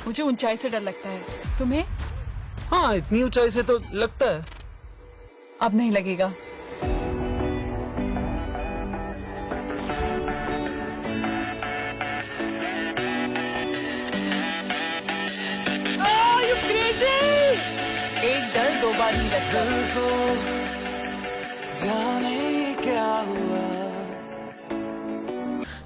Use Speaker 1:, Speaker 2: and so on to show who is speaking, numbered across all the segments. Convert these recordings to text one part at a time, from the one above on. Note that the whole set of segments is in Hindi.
Speaker 1: मुझे ऊंचाई से डर लगता है, तुम्हें?
Speaker 2: हाँ, इतनी ऊंचाई से तो लगता है।
Speaker 1: अब नहीं लगेगा। एक डर दो बार नहीं लगता।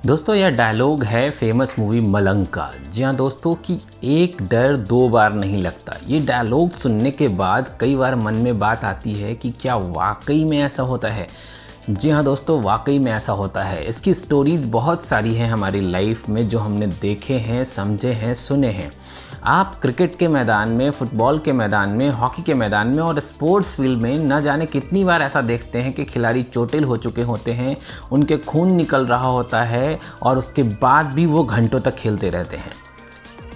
Speaker 3: दोस्तों, यह डायलॉग है फेमस मूवी मलंग का। जी हाँ दोस्तों, कि एक डर दो बार नहीं लगता। ये डायलॉग सुनने के बाद कई बार मन में बात आती है कि क्या वाकई में ऐसा होता है। जी हाँ दोस्तों, वाकई में ऐसा होता है। इसकी स्टोरीज बहुत सारी हैं हमारी लाइफ में, जो हमने देखे हैं, समझे हैं, सुने हैं। आप क्रिकेट के मैदान में, फुटबॉल के मैदान में, हॉकी के मैदान में और स्पोर्ट्स फील्ड में न जाने कितनी बार ऐसा देखते हैं कि खिलाड़ी चोटिल हो चुके होते हैं, उनके खून निकल रहा होता है और उसके बाद भी वो घंटों तक खेलते रहते हैं।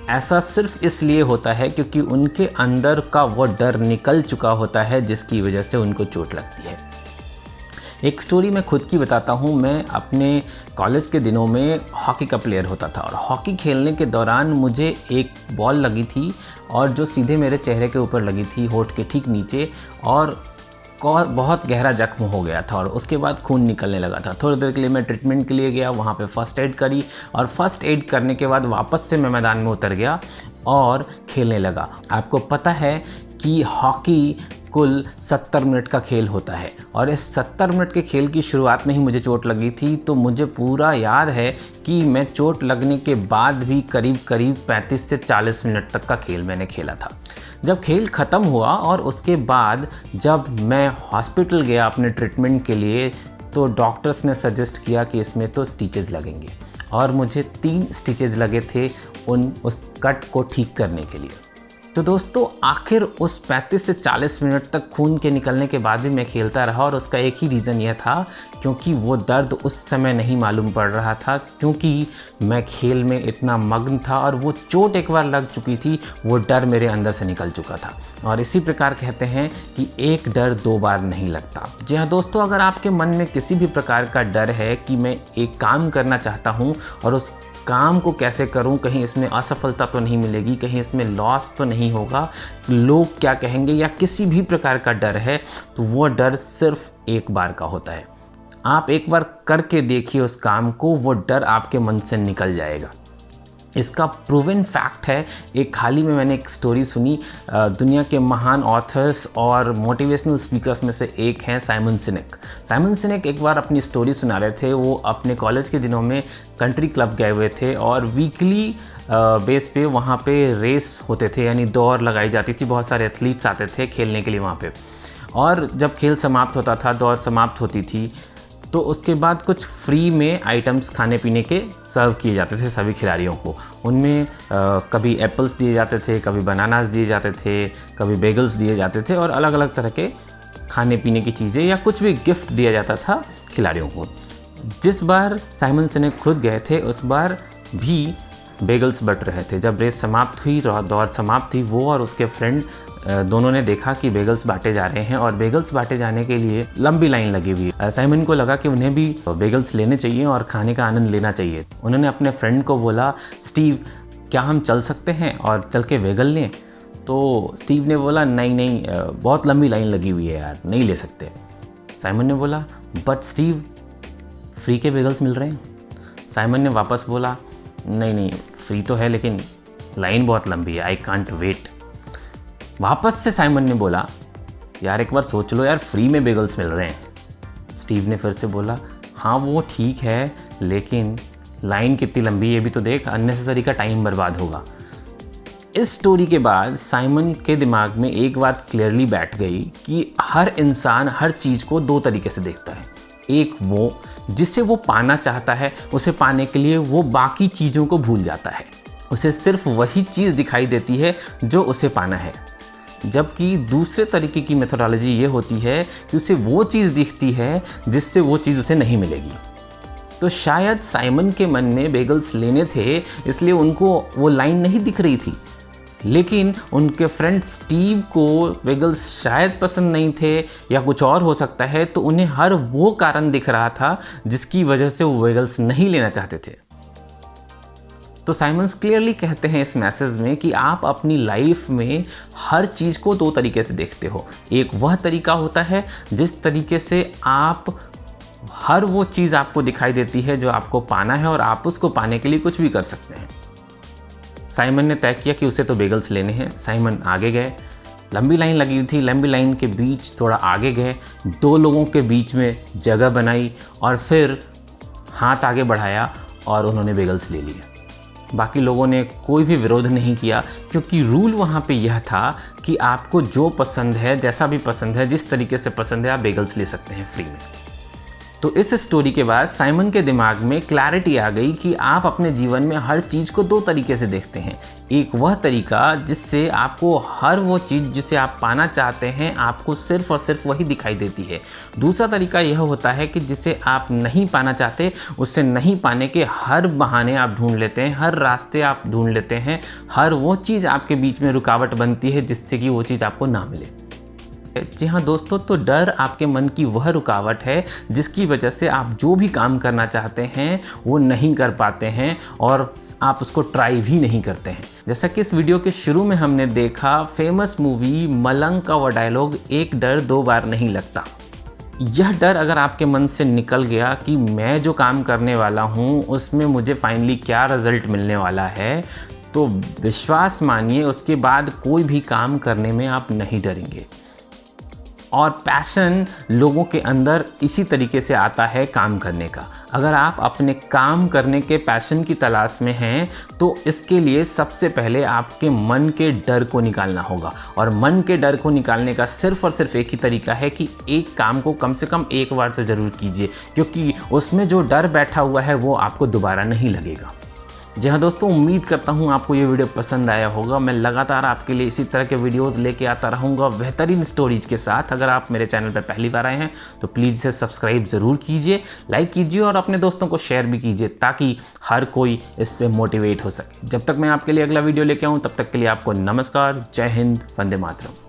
Speaker 3: ऐसा सिर्फ इसलिए होता है क्योंकि उनके अंदर का वो डर निकल चुका होता है, जिसकी वजह से उनको चोट लगती है। एक स्टोरी मैं खुद की बताता हूँ। मैं अपने कॉलेज के दिनों में हॉकी का प्लेयर होता था और हॉकी खेलने के दौरान मुझे एक बॉल लगी थी और जो सीधे मेरे चेहरे के ऊपर लगी थी, होंठ के ठीक नीचे, और बहुत गहरा जख्म हो गया था और उसके बाद खून निकलने लगा था। थोड़ी देर के लिए मैं ट्रीटमेंट के लिए गया, वहाँ पे फ़र्स्ट एड करी और फ़र्स्ट एड करने के बाद वापस से मैं मैदान में उतर गया और खेलने लगा। आपको पता है कि हॉकी कुल 70 मिनट का खेल होता है और इस 70 मिनट के खेल की शुरुआत में ही मुझे चोट लगी थी। तो मुझे पूरा याद है कि मैं चोट लगने के बाद भी करीब 35 से 40 मिनट तक का खेल मैंने खेला था। जब खेल ख़त्म हुआ और उसके बाद जब मैं हॉस्पिटल गया अपने ट्रीटमेंट के लिए, तो डॉक्टर्स ने सजेस्ट किया कि इसमें तो स्टिचेस लगेंगे और मुझे 3 स्टिचेस लगे थे उस कट को ठीक करने के लिए। तो दोस्तों, आखिर उस 35 से 40 मिनट तक खून के निकलने के बाद भी मैं खेलता रहा और उसका एक ही रीज़न यह था क्योंकि वो दर्द उस समय नहीं मालूम पड़ रहा था, क्योंकि मैं खेल में इतना मग्न था और वो चोट एक बार लग चुकी थी, वो डर मेरे अंदर से निकल चुका था। और इसी प्रकार कहते हैं कि एक डर दो बार नहीं लगता। जी हाँ दोस्तों, अगर आपके मन में किसी भी प्रकार का डर है कि मैं एक काम करना चाहता हूँ और उस काम को कैसे करूं, कहीं इसमें असफलता तो नहीं मिलेगी, कहीं इसमें लॉस तो नहीं होगा, लोग क्या कहेंगे, या किसी भी प्रकार का डर है, तो वो डर सिर्फ एक बार का होता है। आप एक बार करके देखिए उस काम को, वो डर आपके मन से निकल जाएगा। इसका प्रूवन फैक्ट है। एक हाल ही में मैंने एक स्टोरी सुनी। दुनिया के महान ऑथर्स और मोटिवेशनल स्पीकर्स में से एक हैं साइमन सिनेक। साइमन सिनेक एक बार अपनी स्टोरी सुना रहे थे। वो अपने कॉलेज के दिनों में कंट्री क्लब गए हुए थे और वीकली बेस पे वहाँ पे रेस होते थे, यानी दौड़ लगाई जाती थी। बहुत सारे एथलीट्स आते थे खेलने के लिए वहाँ पे, और जब खेल समाप्त होता था, दौड़ समाप्त होती थी, तो उसके बाद कुछ फ्री में आइटम्स खाने पीने के सर्व किए जाते थे सभी खिलाड़ियों को। उनमें कभी एप्पल्स दिए जाते थे, कभी बनानास दिए जाते थे, कभी बेगल्स दिए जाते थे और अलग अलग तरह के खाने पीने की चीज़ें या कुछ भी गिफ्ट दिया जाता था खिलाड़ियों को। जिस बार साइमन सिनेक खुद गए थे, उस बार भी बेगल्स बट रहे थे। जब रेस समाप्त हुई, दौड़ समाप्त हुई, वो और उसके फ्रेंड दोनों ने देखा कि बेगल्स बांटे जा रहे हैं और बेगल्स बांटे जाने के लिए लंबी लाइन लगी हुई है। साइमन को लगा कि उन्हें भी बेगल्स लेने चाहिए और खाने का आनंद लेना चाहिए। उन्होंने अपने फ्रेंड को बोला, स्टीव, क्या हम चल सकते हैं और चल के बेगल लें? तो स्टीव ने बोला, नहीं, बहुत लंबी लाइन लगी हुई है यार, नहीं ले सकते। साइमन ने बोला, बट स्टीव, फ्री के बेगल्स मिल रहे हैं। साइमन ने वापस बोला, नहीं, फ्री तो है लेकिन लाइन बहुत लंबी है, आई कांट वेट। वापस से साइमन ने बोला, यार एक बार सोच लो यार, फ्री में बेगल्स मिल रहे हैं। स्टीव ने फिर से बोला, हाँ वो ठीक है, लेकिन लाइन कितनी लंबी है ये भी तो देख, अननेसेसरी का टाइम बर्बाद होगा। इस स्टोरी के बाद साइमन के दिमाग में एक बात क्लियरली बैठ गई कि हर इंसान हर चीज़ को दो तरीके से देखता है। एक वो जिसे वो पाना चाहता है, उसे पाने के लिए वो बाकी चीज़ों को भूल जाता है, उसे सिर्फ वही चीज़ दिखाई देती है जो उसे पाना है। जबकि दूसरे तरीके की मेथोडोलॉजी ये होती है कि उसे वो चीज़ दिखती है जिससे वो चीज़ उसे नहीं मिलेगी। तो शायद साइमन के मन में बेगल्स लेने थे, इसलिए उनको वो लाइन नहीं दिख रही थी, लेकिन उनके फ्रेंड स्टीव को बेगल्स शायद पसंद नहीं थे या कुछ और हो सकता है, तो उन्हें हर वो कारण दिख रहा था जिसकी वजह से वो बेगल्स नहीं लेना चाहते थे। तो साइमंस क्लियरली कहते हैं इस मैसेज में कि आप अपनी लाइफ में हर चीज़ को दो तरीके से देखते हो। एक वह तरीका होता है जिस तरीके से आप हर वो चीज़ आपको दिखाई देती है जो आपको पाना है और आप उसको पाने के लिए कुछ भी कर सकते हैं। साइमन ने तय किया कि उसे तो बेगल्स लेने हैं। साइमन आगे गए, लंबी लाइन लगी हुई थी, लंबी लाइन के बीच थोड़ा आगे गए, दो लोगों के बीच में जगह बनाई और फिर हाथ आगे बढ़ाया और उन्होंने बेगल्स ले लिए। बाकी लोगों ने कोई भी विरोध नहीं किया क्योंकि रूल वहाँ पे यह था कि आपको जो पसंद है, जैसा भी पसंद है, जिस तरीके से पसंद है, आप बेगल्स ले सकते हैं फ्री में। तो इस स्टोरी के बाद साइमन के दिमाग में क्लैरिटी आ गई कि आप अपने जीवन में हर चीज़ को दो तरीके से देखते हैं। एक वह तरीका जिससे आपको हर वो चीज़ जिसे आप पाना चाहते हैं आपको सिर्फ और सिर्फ वही दिखाई देती है। दूसरा तरीका यह होता है कि जिसे आप नहीं पाना चाहते, उससे नहीं पाने के हर बहाने आप ढूंढ लेते हैं, हर रास्ते आप ढूंढ लेते हैं, हर वो चीज़ आपके बीच में रुकावट बनती है जिससे कि वो चीज़ आपको ना मिले। जी हाँ दोस्तों, तो डर आपके मन की वह रुकावट है जिसकी वजह से आप जो भी काम करना चाहते हैं वो नहीं कर पाते हैं और आप उसको ट्राई भी नहीं करते हैं। जैसा कि इस वीडियो के शुरू में हमने देखा, फेमस मूवी मलंग का वह डायलॉग, एक डर दो बार नहीं लगता। यह डर अगर आपके मन से निकल गया कि मैं जो काम करने वाला हूँ उसमें मुझे फाइनली क्या रिजल्ट मिलने वाला है, तो विश्वास मानिए उसके बाद कोई भी काम करने में आप नहीं डरेंगे। और पैशन लोगों के अंदर इसी तरीके से आता है काम करने का। अगर आप अपने काम करने के पैशन की तलाश में हैं तो इसके लिए सबसे पहले आपके मन के डर को निकालना होगा। और मन के डर को निकालने का सिर्फ और सिर्फ एक ही तरीका है कि एक काम को कम से कम एक बार तो ज़रूर कीजिए, क्योंकि उसमें जो डर बैठा हुआ है वो आपको दोबारा नहीं लगेगा। जी हाँ दोस्तों, उम्मीद करता हूँ आपको ये वीडियो पसंद आया होगा। मैं लगातार आपके लिए इसी तरह के वीडियोस लेके आता रहूँगा बेहतरीन स्टोरीज के साथ। अगर आप मेरे चैनल पर पहली बार आए हैं तो प्लीज़ इसे सब्सक्राइब ज़रूर कीजिए, लाइक कीजिए और अपने दोस्तों को शेयर भी कीजिए ताकि हर कोई इससे मोटिवेट हो सके। जब तक मैं आपके लिए अगला वीडियो लेके आऊँ तब तक के लिए आपको नमस्कार, जय हिंद, वंदे मातरम।